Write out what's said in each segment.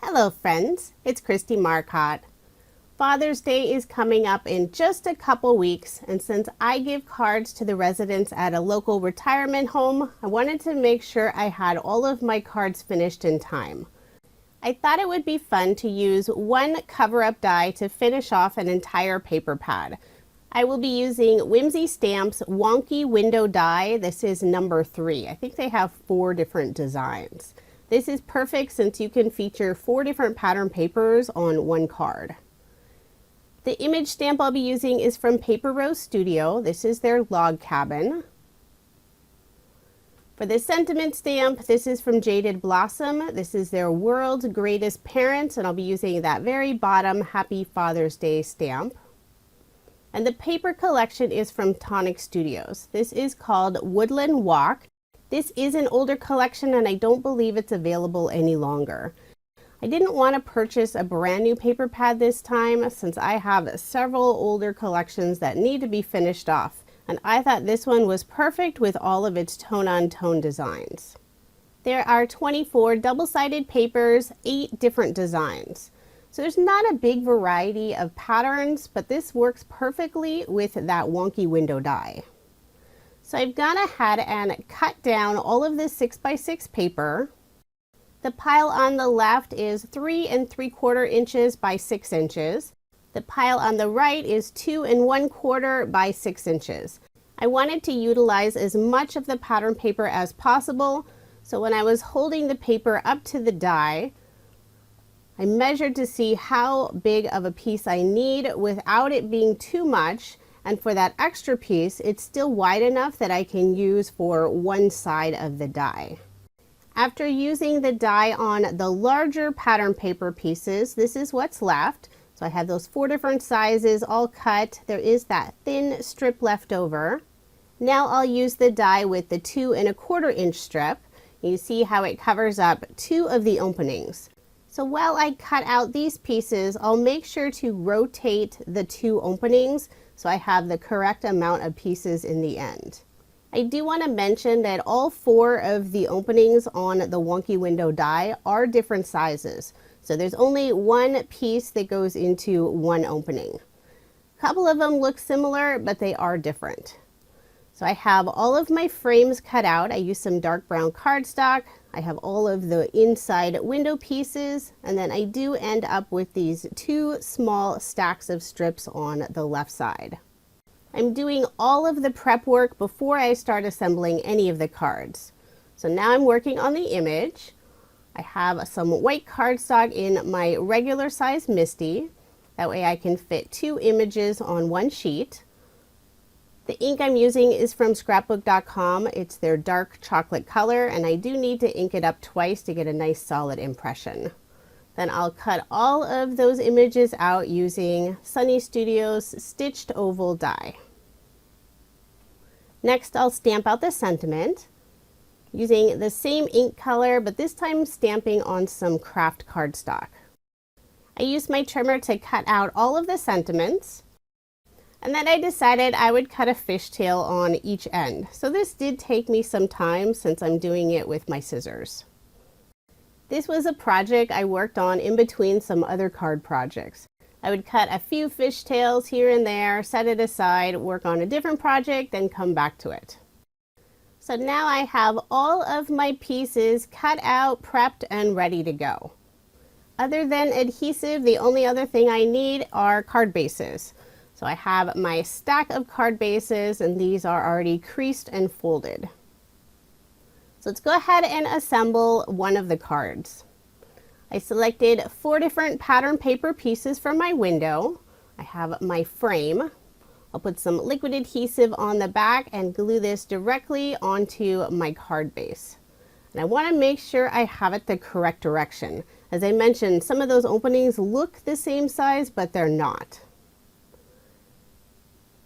Hello friends, it's Kristie Marcotte. Father's Day is coming up in just a couple weeks, and since I give cards to the residents at a local retirement home, I wanted to make sure I had all of my cards finished in time. I thought it would be fun to use one cover-up die to finish off an entire paper pad. I will be using Whimsy Stamp's Wonky window die. This is number 3. I think they have 4 different designs. This is perfect since you can feature 4 different pattern papers on one card. The image stamp I'll be using is from Paper Rose Studio. This is their log cabin. For the sentiment stamp, this is from Jaded Blossom. This is their World's Greatest Parents, and I'll be using that very bottom Happy Father's Day stamp. And the paper collection is from Tonic Studios. This is called Woodland Walk. This is an older collection and I don't believe it's available any longer. I didn't want to purchase a brand new paper pad this time since I have several older collections that need to be finished off, and I thought this one was perfect with all of its tone-on-tone designs. There are 24 double-sided papers, 8 different designs. So there's not a big variety of patterns, but this works perfectly with that wonky window die. So I've gone ahead and cut down all of this 6x6 paper. The pile on the left is 3 3/4 inches by 6 inches. The pile on the right is 2 1/4 by 6 inches. I wanted to utilize as much of the pattern paper as possible, so when I was holding the paper up to the die, I measured to see how big of a piece I need without it being too much, and for that extra piece, it's still wide enough that I can use for one side of the die. After using the die on the larger pattern paper pieces, this is what's left. So I have those 4 different sizes all cut. There is that thin strip left over. Now I'll use the die with the 2 1/4 inch strip. You see how it covers up 2 of the openings. So while I cut out these pieces, I'll make sure to rotate the 2 openings so I have the correct amount of pieces in the end. I do want to mention that all 4 of the openings on the wonky window die are different sizes. So there's only one piece that goes into one opening. A couple of them look similar, but they are different. So I have all of my frames cut out. I used some dark brown cardstock. I have all of the inside window pieces, and then I do end up with these 2 small stacks of strips on the left side. I'm doing all of the prep work before I start assembling any of the cards. So now I'm working on the image. I have some white cardstock in my regular size MISTI. That way I can fit 2 images on one sheet. The ink I'm using is from scrapbook.com. It's their dark chocolate color, and I do need to ink it up twice to get a nice solid impression. Then I'll cut all of those images out using Tonic Studios stitched oval die. Next, I'll stamp out the sentiment using the same ink color, but this time stamping on some craft cardstock. I used my trimmer to cut out all of the sentiments, and then I decided I would cut a fishtail on each end. So this did take me some time since I'm doing it with my scissors. This was a project I worked on in between some other card projects. I would cut a few fishtails here and there, set it aside, work on a different project, then come back to it. So now I have all of my pieces cut out, prepped, and ready to go. Other than adhesive, the only other thing I need are card bases. So I have my stack of card bases, and these are already creased and folded. So let's go ahead and assemble one of the cards. I selected 4 different pattern paper pieces from my window. I have my frame. I'll put some liquid adhesive on the back and glue this directly onto my card base. And I want to make sure I have it the correct direction. As I mentioned, some of those openings look the same size, but they're not.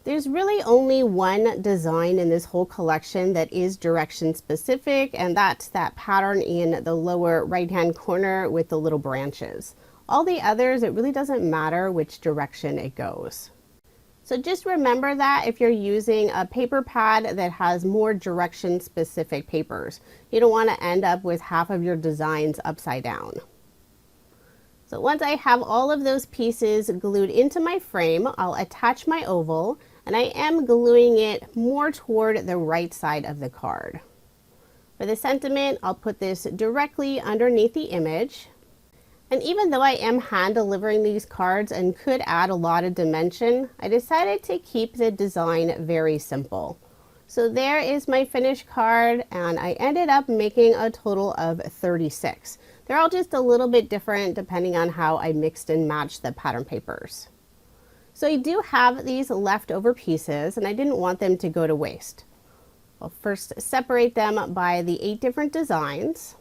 There's really only one design in this whole collection that is direction specific, and that's that pattern in the lower right hand corner with the little branches. All the others, it really doesn't matter which direction it goes. So just remember that if you're using a paper pad that has more direction specific papers. You don't want to end up with half of your designs upside down. So once I have all of those pieces glued into my frame, I'll attach my oval, and I am gluing it more toward the right side of the card. For the sentiment, I'll put this directly underneath the image. And even though I am hand delivering these cards and could add a lot of dimension, I decided to keep the design very simple. So there is my finished card, and I ended up making a total of 36. They're all just a little bit different depending on how I mixed and matched the pattern papers. So I do have these leftover pieces, and I didn't want them to go to waste. I'll first separate them by the 8 different designs,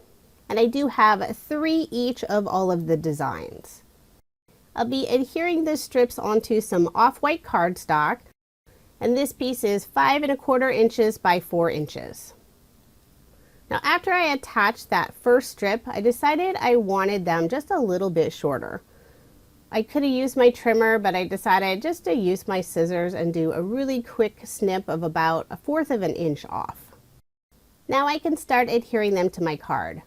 and I do have 3 each of all of the designs. I'll be adhering the strips onto some off-white cardstock, and this piece is 5 1/4 inches by 4 inches. Now after I attached that first strip, I decided I wanted them just a little bit shorter. I could have used my trimmer, but I decided just to use my scissors and do a really quick snip of about 1/4 of an inch off. Now I can start adhering them to my card.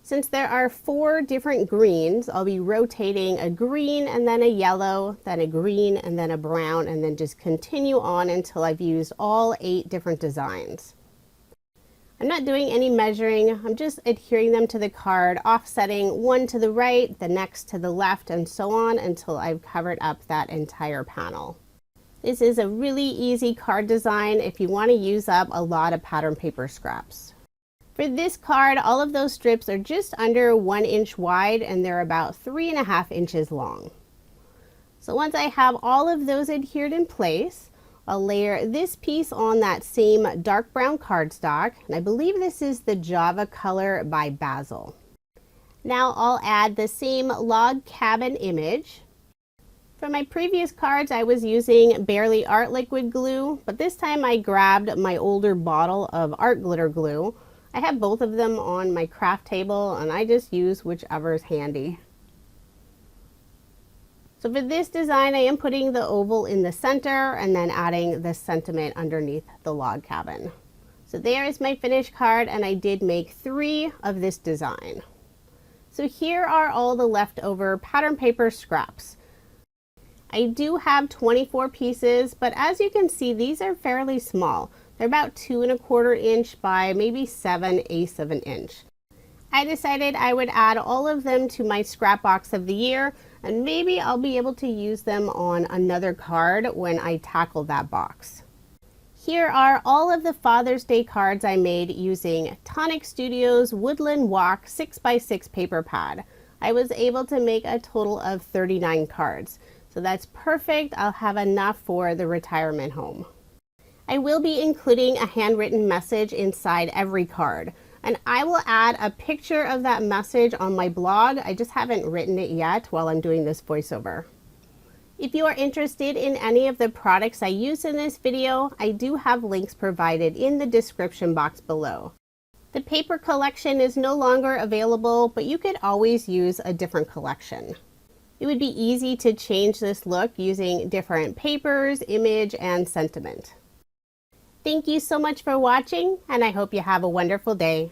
Since there are 4 different greens, I'll be rotating a green and then a yellow, then a green and then a brown, and then just continue on until I've used all 8 different designs. I'm not doing any measuring, I'm just adhering them to the card, offsetting one to the right, the next to the left, and so on until I've covered up that entire panel. This is a really easy card design if you want to use up a lot of pattern paper scraps. For this card, all of those strips are just under 1 inch wide, and they're about 3 1/2 inches long. So once I have all of those adhered in place, I'll layer this piece on that same dark brown cardstock, and I believe this is the Java color by Basil. Now I'll add the same log cabin image. For my previous cards, I was using Barely Art liquid glue, but this time I grabbed my older bottle of art glitter glue. I have both of them on my craft table, and I just use whichever's handy. So for this design, I am putting the oval in the center and then adding the sentiment underneath the log cabin. So there is my finished card, and I did make 3 of this design. So here are all the leftover pattern paper scraps. I do have 24 pieces, but as you can see, these are fairly small. They're about 2 1/4 inch by maybe 7/8 of an inch. I decided I would add all of them to my scrap box of the year, and maybe I'll be able to use them on another card when I tackle that box. Here are all of the Father's Day cards I made using Tonic Studios Woodland Walk 6x6 paper pad. I was able to make a total of 39 cards, so that's perfect. I'll have enough for the retirement home. I will be including a handwritten message inside every card, and I will add a picture of that message on my blog. I just haven't written it yet while I'm doing this voiceover. If you are interested in any of the products I use in this video, I do have links provided in the description box below. The paper collection is no longer available, but you could always use a different collection. It would be easy to change this look using different papers, image, and sentiment. Thank you so much for watching, and I hope you have a wonderful day.